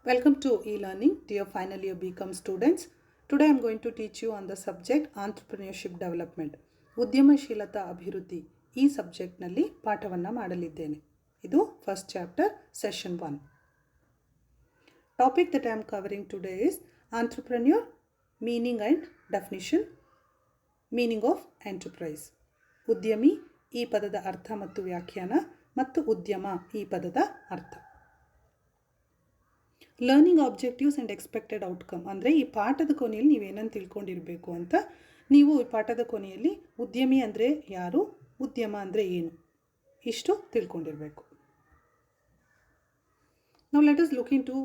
Welcome to e-learning, dear final year BCom students. Today I am going to teach you on the subject entrepreneurship development. ಉದ್ಯಮಶೀಲತಾ ಅಭಿವೃದ್ಧಿ ಈ ಸಬ್ಜೆಕ್ಟ್ನಲ್ಲಿ ಪಾಠವನ್ನು ಮಾಡಲಿದ್ದೇನೆ. ಇದು first chapter session 1. Topic that I am covering today is entrepreneur, meaning and definition, meaning of enterprise. ಉದ್ಯಮಿ ಈ ಪದದ ಅರ್ಥ ಮತ್ತು ವ್ಯಾಖ್ಯಾನ ಮತ್ತು ಉದ್ಯಮ ಈ ಪದದ ಅರ್ಥ. Learning objectives and expected outcome ಅಂದರೆ ಈ ಪಾಠದ ಕೊನೆಯಲ್ಲಿ ನೀವೇನನ್ನು ತಿಳ್ಕೊಂಡಿರಬೇಕು ಅಂತ. ನೀವು ಈ ಪಾಠದ ಕೊನೆಯಲ್ಲಿ ಉದ್ಯಮಿ ಅಂದರೆ ಯಾರು, ಉದ್ಯಮ ಅಂದರೆ ಏನು, ಇಷ್ಟು ತಿಳ್ಕೊಂಡಿರಬೇಕು. ನಾವು let us look into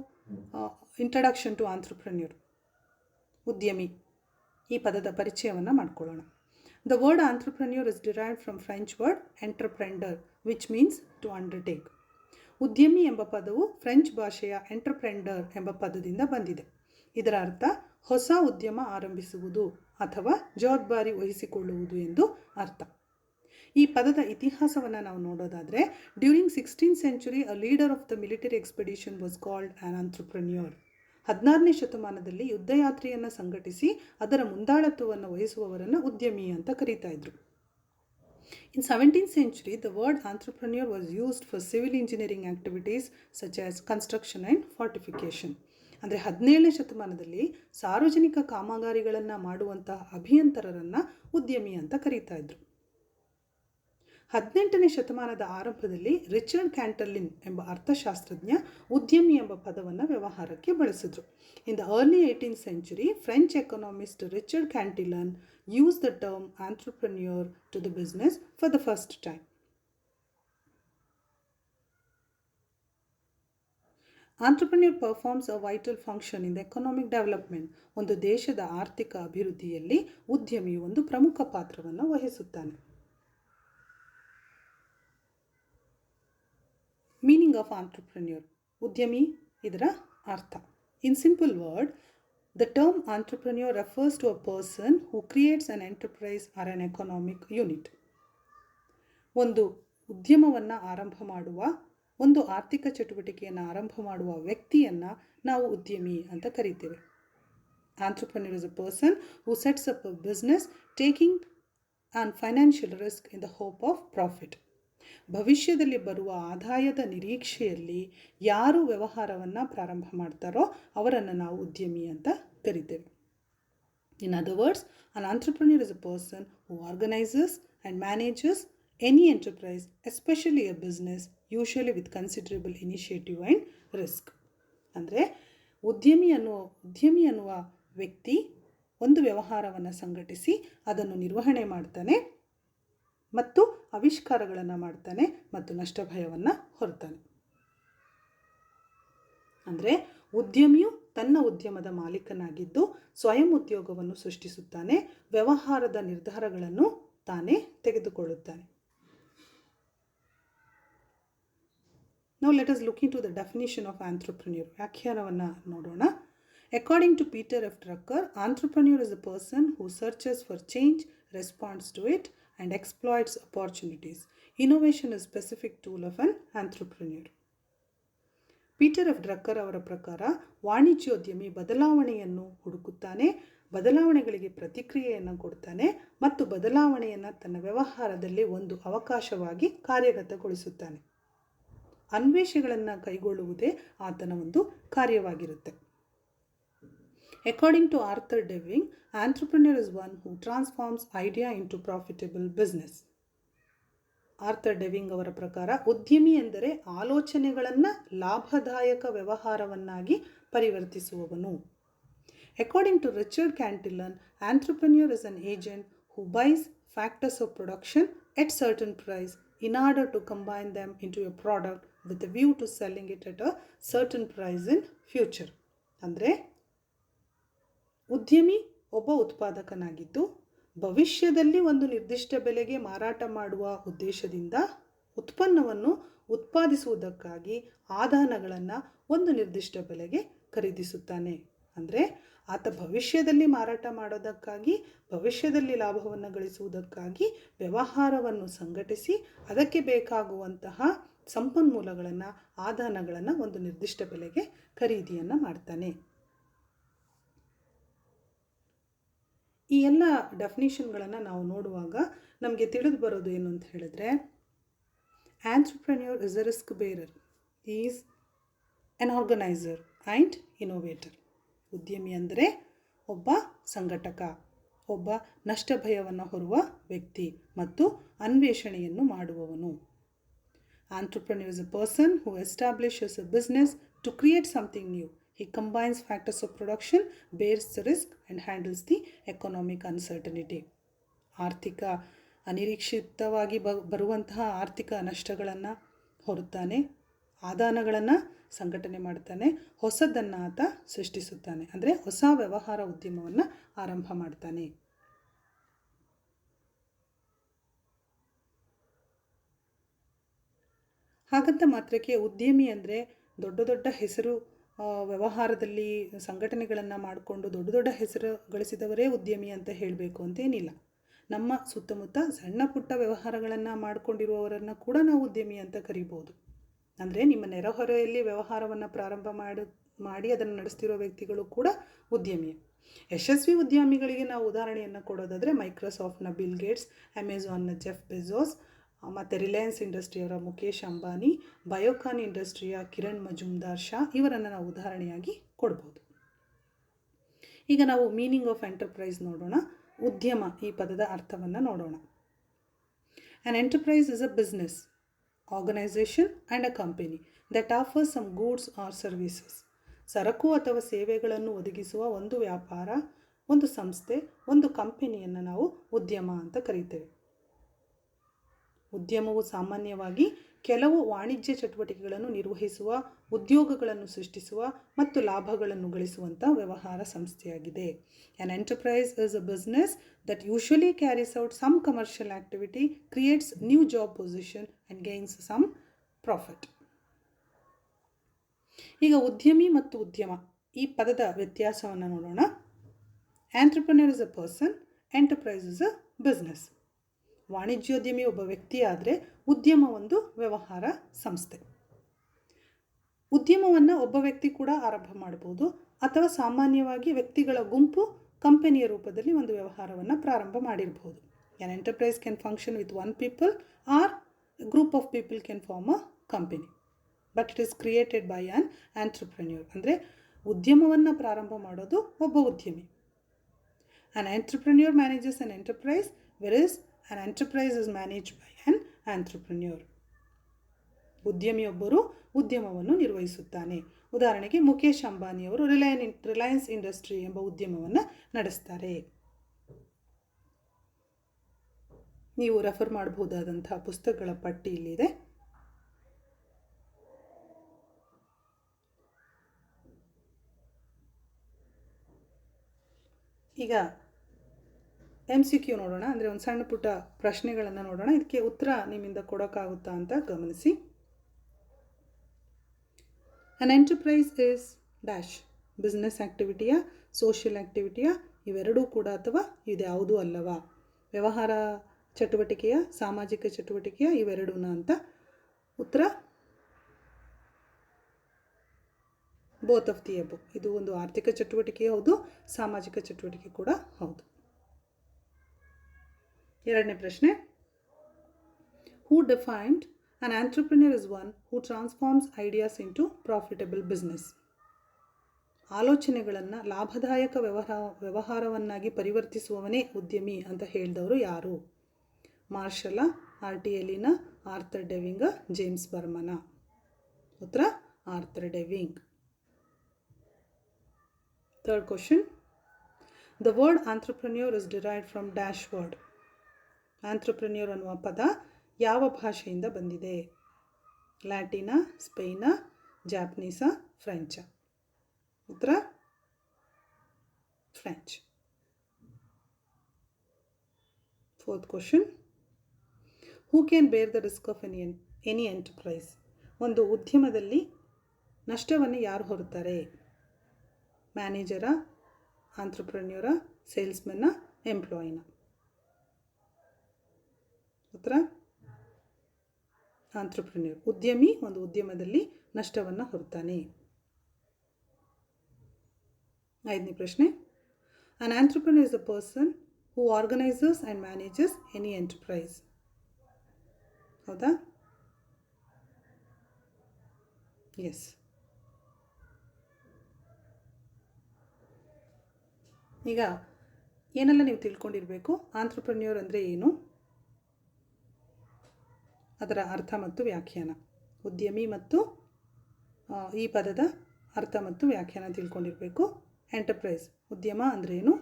introduction to entrepreneur. ಉದ್ಯಮಿ ಈ ಪದದ ಪರಿಚಯವನ್ನು ಮಾಡಿಕೊಳ್ಳೋಣ. The word entrepreneur is derived from French word entreprendre which means to undertake. ಉದ್ಯಮಿ ಎಂಬ ಪದವು ಫ್ರೆಂಚ್ ಭಾಷೆಯ ಎಂಟರ್ಪ್ರೆಂಡರ್ ಎಂಬ ಪದದಿಂದ ಬಂದಿದೆ. ಇದರ ಅರ್ಥ ಹೊಸ ಉದ್ಯಮ ಆರಂಭಿಸುವುದು ಅಥವಾ ಜವಾಬ್ದಾರಿ ವಹಿಸಿಕೊಳ್ಳುವುದು ಎಂದು ಅರ್ಥ. ಈ ಪದದ ಇತಿಹಾಸವನ್ನು ನಾವು ನೋಡೋದಾದರೆ, during 16th century a leader of the military expedition was called an entrepreneur. 16ನೇ ಶತಮಾನದಲ್ಲಿ ಯುದ್ಧಯಾತ್ರೆಯನ್ನು ಸಂಘಟಿಸಿ ಅದರ ಮುಂದಾಳತ್ವವನ್ನು ವಹಿಸುವವರನ್ನು ಉದ್ಯಮಿ ಅಂತ ಕರೀತಾ ಇದ್ರು. In 17th century, the word entrepreneur was used for civil engineering activities such as construction and fortification. ಅಂದರೆ 17ನೇ ಶತಮಾನದಲ್ಲಿ ಸಾರ್ವಜನಿಕ ಕಾಮಗಾರಿಗಳನ್ನು ಮಾಡುವಂತಹ ಅಭಿಯಂತರರನ್ನು ಉದ್ಯಮಿ ಅಂತ ಕರೀತಾ ಇದ್ರು. 18ನೇ ಶತಮಾನದ ಆರಂಭದಲ್ಲಿ ರಿಚರ್ಡ್ ಕ್ಯಾಂಟರ್ಲಿನ್ ಎಂಬ ಅರ್ಥಶಾಸ್ತ್ರಜ್ಞ ಉದ್ಯಮಿ ಎಂಬ ಪದವನ್ನು ವ್ಯವಹಾರಕ್ಕೆ ಬಳಸಿದ್ರು. In the early 18th century, French economist Richard Cantillon used the term entrepreneur to the business for the first time. Entrepreneur performs a vital function in the economic development. ಒಂದು ದೇಶದ ಆರ್ಥಿಕ ಅಭಿವೃದ್ಧಿಯಲ್ಲಿ ಉದ್ಯಮಿಯು ಒಂದು ಪ್ರಮುಖ ಪಾತ್ರವನ್ನು ವಹಿಸುತ್ತಾನೆ. Meaning of ಆಂಟ್ರಪ್ರೆನ್ಯೂರ್. ಉದ್ಯಮಿ ಇದರ ಅರ್ಥ. In simple word, the term entrepreneur refers to a person who creates an enterprise or an economic unit. ಒಂದು ಉದ್ಯಮವನ್ನು ಆರಂಭ ಮಾಡುವ, ಒಂದು ಆರ್ಥಿಕ ಚಟುವಟಿಕೆಯನ್ನು ಆರಂಭ ಮಾಡುವ ವ್ಯಕ್ತಿಯನ್ನು ನಾವು ಉದ್ಯಮಿ ಅಂತ ಕರಿತೇವೆ. Entrepreneur is a person who sets up a business taking on financial risk in the hope of profit. ಭವಿಷ್ಯದಲ್ಲಿ ಬರುವ ಆದಾಯದ ನಿರೀಕ್ಷೆಯಲ್ಲಿ ಯಾರು ವ್ಯವಹಾರವನ್ನು ಪ್ರಾರಂಭ ಮಾಡ್ತಾರೋ ಅವರನ್ನು ನಾವು ಉದ್ಯಮಿ ಅಂತ ಕರಿತೇವೆ. In other words, an entrepreneur is a person who organises and manages any enterprise, especially a business, usually with considerable initiative and risk. ಅಂದರೆ ಉದ್ಯಮಿ ಅನ್ನುವ ವ್ಯಕ್ತಿ ಒಂದು ವ್ಯವಹಾರವನ್ನು ಸಂಘಟಿಸಿ ಅದನ್ನು ನಿರ್ವಹಣೆ ಮಾಡ್ತಾನೆ ಮತ್ತು ಆವಿಷ್ಕಾರಗಳನ್ನು ಮಾಡ್ತಾನೆ ಮತ್ತು ನಷ್ಟ ಭಯವನ್ನು ಹೊರತಾನೆ. ಅಂದರೆ ಉದ್ಯಮಿಯು ತನ್ನ ಉದ್ಯಮದ ಮಾಲೀಕನಾಗಿದ್ದು ಸ್ವಯಂ ಉದ್ಯೋಗವನ್ನು ಸೃಷ್ಟಿಸುತ್ತಾನೆ, ವ್ಯವಹಾರದ ನಿರ್ಧಾರಗಳನ್ನು ತಾನೇ ತೆಗೆದುಕೊಳ್ಳುತ್ತಾನೆ. Now let us look into the definition of entrepreneur. ವ್ಯಾಖ್ಯಾನವನ್ನು ನೋಡೋಣ. According to Peter F. Drucker, entrepreneur is a person who searches for change, responds to it, and exploits opportunities. Innovation is a specific tool of an entrepreneur. Peter F Drucker ಅವರ ಪ್ರಕಾರ ವಾಣಿಜ್ಯೋದ್ಯಮಿ ಬದಲಾವಣೆಯನ್ನು ಹುಡುಕುತ್ತಾನೆ, ಬದಲಾವಣೆಗಳಿಗೆ ಪ್ರತಿಕ್ರಿಯೆಯನ್ನು ಕೊಡ್ತಾನೆ ಮತ್ತು ಬದಲಾವಣೆಯನ್ನು ತನ್ನ ವ್ಯವಹಾರದಲ್ಲಿ ಒಂದು ಅವಕಾಶವಾಗಿ ಕಾರ್ಯಗತಗೊಳಿಸುತ್ತಾನೆ. ಅನ್ವೇಷಣೆಗಳನ್ನು ಕೈಗೊಳ್ಳುವುದೇ ಆತನ ಒಂದು ಕಾರ್ಯವಾಗಿರುತ್ತೆ. According to Arthur Deving, entrepreneur is one who transforms idea into profitable business. Arthur Dewing ಅವರ ಪ್ರಕಾರ ಉದ್ಯಮಿ ಎಂದರೆ ಆಲೋಚನೆಗಳನ್ನು ಲಾಭದಾಯಕ ವ್ಯವಹಾರವನ್ನಾಗಿ ಪರಿವರ್ತಿಸುವವನು. According to Richard Cantillon, entrepreneur is an agent who buys factors of production at certain price in order to combine them into a product with a view to selling it at a certain price in future. ಅಂದರೆ ಉದ್ಯಮಿ ಒಬ್ಬ ಉತ್ಪಾದಕನಾಗಿದ್ದು ಭವಿಷ್ಯದಲ್ಲಿ ಒಂದು ನಿರ್ದಿಷ್ಟ ಬೆಲೆಗೆ ಮಾರಾಟ ಮಾಡುವ ಉದ್ದೇಶದಿಂದ ಉತ್ಪನ್ನವನ್ನು ಉತ್ಪಾದಿಸುವುದಕ್ಕಾಗಿ ಆದಾನಗಳನ್ನು ಒಂದು ನಿರ್ದಿಷ್ಟ ಬೆಲೆಗೆ ಖರೀದಿಸುತ್ತಾನೆ. ಅಂದರೆ ಆತ ಭವಿಷ್ಯದಲ್ಲಿ ಮಾರಾಟ ಮಾಡೋದಕ್ಕಾಗಿ, ಭವಿಷ್ಯದಲ್ಲಿ ಲಾಭವನ್ನು ಗಳಿಸುವುದಕ್ಕಾಗಿ ವ್ಯವಹಾರವನ್ನು ಸಂಘಟಿಸಿ ಅದಕ್ಕೆ ಬೇಕಾಗುವಂತಹ ಸಂಪನ್ಮೂಲಗಳನ್ನು, ಆದಾನಗಳನ್ನು ಒಂದು ನಿರ್ದಿಷ್ಟ ಬೆಲೆಗೆ ಖರೀದಿಯನ್ನು ಮಾಡ್ತಾನೆ. ಈ ಎಲ್ಲ ಡೆಫಿನಿಷನ್ಗಳನ್ನು ನಾವು ನೋಡುವಾಗ ನಮಗೆ ತಿಳಿದು ಬರೋದು ಏನು ಅಂತ ಹೇಳಿದ್ರೆ, entrepreneur is a risk bearer, is an organiser and innovator. ಉದ್ಯಮಿ ಅಂದರೆ ಒಬ್ಬ ಸಂಘಟಕ, ಒಬ್ಬ ನಷ್ಟ ಭಯವನ್ನು ಹೊರುವ ವ್ಯಕ್ತಿ ಮತ್ತು ಅನ್ವೇಷಣೆಯನ್ನು ಮಾಡುವವನು. Entrepreneur is a person who establishes a business to create something new. He combines factors of production, bears the risk and handles the economic uncertainty. ಆರ್ಥಿಕ ಅನಿರೀಕ್ಷಿತವಾಗಿ ಬರುವಂತಹ ಆರ್ಥಿಕ ನಷ್ಟಗಳನ್ನು ಹೊರುತ್ತಾನೆ, ಆದಾನಗಳನ್ನು ಸಂಘಟನೆ ಮಾಡ್ತಾನೆ, ಹೊಸದನ್ನು ಆತ ಸೃಷ್ಟಿಸುತ್ತಾನೆ, ಅಂದರೆ ಹೊಸ ವ್ಯವಹಾರ ಉದ್ಯಮವನ್ನು ಆರಂಭ ಮಾಡ್ತಾನೆ. ಹಾಗಂತ ಮಾತ್ರಕ್ಕೆ ಉದ್ಯಮಿ ಅಂದರೆ ದೊಡ್ಡ ದೊಡ್ಡ ಹೆಸರು ವ್ಯವಹಾರದಲ್ಲಿ ಸಂಘಟನೆಗಳನ್ನು ಮಾಡಿಕೊಂಡು ದೊಡ್ಡ ದೊಡ್ಡ ಹೆಸರು ಗಳಿಸಿದವರೇ ಉದ್ಯಮಿ ಅಂತ ಹೇಳಬೇಕು ಅಂತೇನಿಲ್ಲ. ನಮ್ಮ ಸುತ್ತಮುತ್ತ ಸಣ್ಣ ಪುಟ್ಟ ವ್ಯವಹಾರಗಳನ್ನು ಮಾಡಿಕೊಂಡಿರುವವರನ್ನು ಕೂಡ ನಾವು ಉದ್ಯಮಿ ಅಂತ ಕರಿಬೋದು. ಅಂದರೆ ನಿಮ್ಮ ನೆರೆಹೊರೆಯಲ್ಲಿ ವ್ಯವಹಾರವನ್ನು ಪ್ರಾರಂಭ ಮಾಡಿ ಅದನ್ನು ನಡೆಸ್ತಿರೋ ವ್ಯಕ್ತಿಗಳು ಕೂಡ ಉದ್ಯಮಿ. ಯಶಸ್ವಿ ಉದ್ಯಮಿಗಳಿಗೆ ನಾವು ಉದಾಹರಣೆಯನ್ನು ಕೊಡೋದಾದರೆ ಮೈಕ್ರೋಸಾಫ್ಟ್ನ ಬಿಲ್ ಗೇಟ್ಸ್, ಅಮೆಜಾನ್ನ ಜೆಫ್ ಬೆಜೋಸ್, ಮತ್ತು ರಿಲಯನ್ಸ್ ಇಂಡಸ್ಟ್ರಿಯವರ ಮುಖೇಶ್ ಅಂಬಾನಿ, ಬಯೋಕಾನ್ ಇಂಡಸ್ಟ್ರಿಯ ಕಿರಣ್ ಮಜುಮ್ದಾರ್ ಶಾ ಇವರನ್ನು ನಾವು ಉದಾಹರಣೆಯಾಗಿ ಕೊಡ್ಬೋದು. ಈಗ ನಾವು ಮೀನಿಂಗ್ ಆಫ್ ಎಂಟರ್ಪ್ರೈಸ್ ನೋಡೋಣ. ಉದ್ಯಮ ಈ ಪದದ ಅರ್ಥವನ್ನು ನೋಡೋಣ. An enterprise is a business, organisation and a company that offers some goods or services. ಸರಕು ಅಥವಾ ಸೇವೆಗಳನ್ನು ಒದಗಿಸುವ ಒಂದು ವ್ಯಾಪಾರ, ಒಂದು ಸಂಸ್ಥೆ, ಒಂದು ಕಂಪನಿಯನ್ನು ನಾವು ಉದ್ಯಮ ಅಂತ ಕರೀತೇವೆ. ಉದ್ಯಮವು ಸಾಮಾನ್ಯವಾಗಿ ಕೆಲವು ವಾಣಿಜ್ಯ ಚಟುವಟಿಕೆಗಳನ್ನು ನಿರ್ವಹಿಸುವ, ಉದ್ಯೋಗಗಳನ್ನು ಸೃಷ್ಟಿಸುವ ಮತ್ತು ಲಾಭಗಳನ್ನು ಗಳಿಸುವಂಥ ವ್ಯವಹಾರ ಸಂಸ್ಥೆಯಾಗಿದೆ. An enterprise is a business that usually carries out some commercial activity, creates new job position and gains some profit. ಈಗ ಉದ್ಯಮಿ ಮತ್ತು ಉದ್ಯಮ ಈ ಪದದ ವ್ಯತ್ಯಾಸವನ್ನು ನೋಡೋಣ. Entrepreneur is a person, enterprise is a business. ವಾಣಿಜ್ಯೋದ್ಯಮಿ ಒಬ್ಬ ವ್ಯಕ್ತಿ ಆದರೆ ಉದ್ಯಮ ಒಂದು ವ್ಯವಹಾರ ಸಂಸ್ಥೆ. ಉದ್ಯಮವನ್ನು ಒಬ್ಬ ವ್ಯಕ್ತಿ ಕೂಡ ಆರಂಭ ಮಾಡ್ಬೋದು, ಅಥವಾ ಸಾಮಾನ್ಯವಾಗಿ ವ್ಯಕ್ತಿಗಳ ಗುಂಪು ಕಂಪನಿಯ ರೂಪದಲ್ಲಿ ಒಂದು ವ್ಯವಹಾರವನ್ನು ಪ್ರಾರಂಭ ಮಾಡಿರ್ಬೋದು. An enterprise can function with one people or group of people can form a company, but it is created by an entrepreneur. ಅಂದರೆ ಉದ್ಯಮವನ್ನು ಪ್ರಾರಂಭ ಮಾಡೋದು ಒಬ್ಬ ಉದ್ಯಮಿ. An entrepreneur manages an enterprise, versus an enterprise is managed by an entrepreneur. ಉದ್ಯಮಿಯೊಬ್ಬರು ಉದ್ಯಮವನ್ನು ನಿರ್ವಹಿಸುತ್ತಾನೆ. ಉದಾಹರಣೆಗೆ ಮುಖೇಶ್ ಅಂಬಾನಿಯವರು ರಿಲಯನ್ಸ್ ಇಂಡಸ್ಟ್ರಿ ಎಂಬ ಉದ್ಯಮವನ್ನು ನಡೆಸ್ತಾರೆ. ನೀವು ರೆಫರ್ ಮಾಡಬಹುದಾದಂತಹ ಪುಸ್ತಕಗಳ ಪಟ್ಟಿ ಇಲ್ಲಿದೆ. ಈಗ MCQ ನೋಡೋಣ. ಅಂದರೆ ಒಂದು ಸಣ್ಣ ಪುಟ್ಟ ಪ್ರಶ್ನೆಗಳನ್ನು ನೋಡೋಣ. ಇದಕ್ಕೆ ಉತ್ತರ ನಿಮ್ಮಿಂದ ಕೊಡೋಕ್ಕಾಗುತ್ತಾ ಅಂತ ಗಮನಿಸಿ. An enterprise is dash, business ಆ್ಯಕ್ಟಿವಿಟಿಯ, ಸೋಷಿಯಲ್ ಆ್ಯಕ್ಟಿವಿಟಿಯ, ಇವೆರಡೂ ಕೂಡ ಅಥವಾ ಇದ್ಯಾವುದೂ ಅಲ್ಲವಾ? ವ್ಯವಹಾರ ಚಟುವಟಿಕೆಯ, ಸಾಮಾಜಿಕ ಚಟುವಟಿಕೆಯ, ಇವೆರಡೂನ ಅಂತ. ಉತ್ತರ ಬೋತ್ ಆಫ್ ದಿ ಎಬೋ. ಇದು ಒಂದು ಆರ್ಥಿಕ ಚಟುವಟಿಕೆ ಹೌದು, ಸಾಮಾಜಿಕ ಚಟುವಟಿಕೆ ಕೂಡ ಹೌದು. ಎರಡನೇ ಪ್ರಶ್ನೆ, who defined an entrepreneur is one who transforms ideas into profitable business. ಆಲೋಚನೆಗಳನ್ನು ಲಾಭದಾಯಕ ವ್ಯವಹಾರವನ್ನಾಗಿ ಪರಿವರ್ತಿಸುವವನೇ ಉದ್ಯಮಿ ಅಂತ ಹೇಳಿದವರು ಯಾರು? ಮಾರ್ಷಲ, RT ಎಲಿನಾ, ಆರ್ಥರ್ ಡೆವಿಂಗ, ಜೇಮ್ಸ್ ಬರ್ಮನ? ಉತ್ತರ Arthur Dewing. Third question, the word entrepreneur is derived from dash word. ಆಂಟ್ರಪ್ರೆನ್ಯೂರ್ ಅನ್ನುವ ಪದ ಯಾವ ಭಾಷೆಯಿಂದ ಬಂದಿದೆ? ಲ್ಯಾಟಿನಾ, ಸ್ಪೇನಾ, ಜಾಪನೀಸಾ, ಫ್ರೆಂಚ? ಉತ್ತರ French. Fourth question, who can ಬೇರ್ the risk of any enterprise. ಒಂದು ಉದ್ಯಮದಲ್ಲಿ ನಷ್ಟವನ್ನು ಯಾರು ಹೊರುತ್ತಾರೆ? ಮ್ಯಾನೇಜರ, ಆಂಟ್ರಪ್ರೆನ್ಯೂರ, ಸೇಲ್ಸ್ಮನ್ನ, ಎಂಪ್ಲಾಯಿನ? ಉತ್ತರ ಆಂಟ್ರಪ್ರಿನ್ಯೂರ್. ಉದ್ಯಮಿ ಒಂದು ಉದ್ಯಮದಲ್ಲಿ ನಷ್ಟವನ್ನು ಹೊರ್ತಾನೆ. 5ನೇ ಪ್ರಶ್ನೆ, an entrepreneur is a person who organizes and manages any enterprise. ಹೌದಾ? ಎಸ್. ಈಗ ಏನೆಲ್ಲ ನೀವು ತಿಳ್ಕೊಂಡಿರಬೇಕು, ಆಂಟ್ರಪ್ರೆನ್ಯೂರ್ ಅಂದರೆ ಏನು, ಅದರ ಅರ್ಥ ಮತ್ತು ವ್ಯಾಖ್ಯಾನ, ಉದ್ಯಮಿ ಮತ್ತು ಈ ಪದದ ಅರ್ಥ ಮತ್ತು ವ್ಯಾಖ್ಯಾನ ತಿಳ್ಕೊಂಡಿರಬೇಕು. ಎಂಟರ್ಪ್ರೈಸ್ ಉದ್ಯಮ ಅಂದರೆ ಏನು,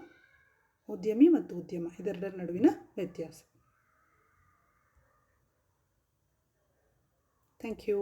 ಉದ್ಯಮಿ ಮತ್ತು ಉದ್ಯಮ ಇದೆರಡರ ನಡುವಿನ ವ್ಯತ್ಯಾಸ. Thank you.